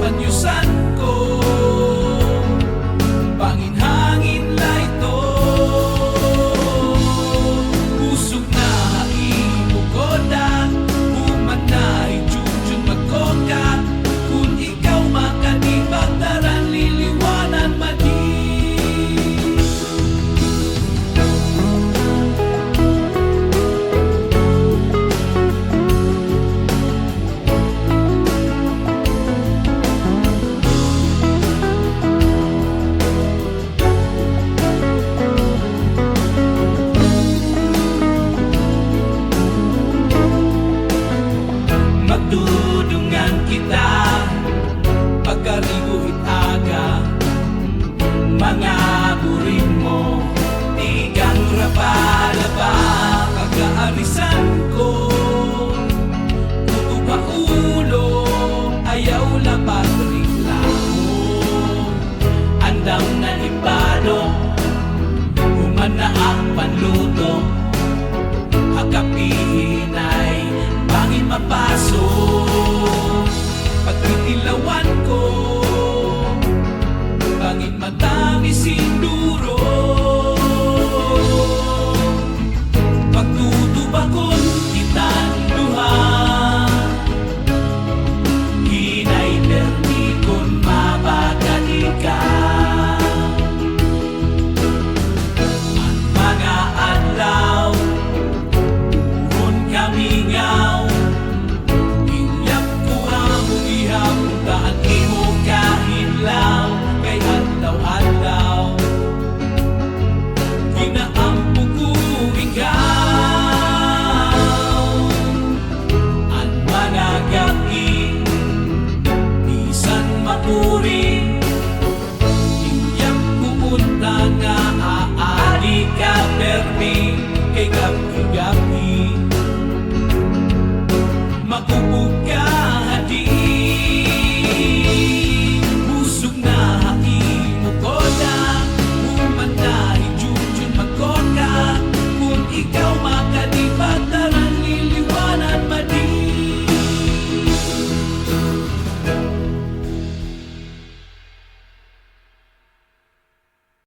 panyusan ko, panginhangin layto. Usog na imukoda, humanay jujun magkoka. Kung ikaw makadibag daran liliwanan madi. Magdudungan kita pagkariguhit aga, mga burin mo tigang rapa-lapa. Kagaarisan ko tutuba ulo, ayaw lapat reklamo. Andam na limbado, humana ang panluto. Hakapihin ay bangin mapasok. Pagtitilawan ko, bangin matami sinduro. Pagtutubakon kitang duha, hinay permi kun mabagati ka. Ang mga adlaw tuhon kami ngaw, inyap ko among ihap, daan imo kahinlaw. Kay adlaw-adlaw ginaampo ko ikaw. Ang mga gabi bisan mapuri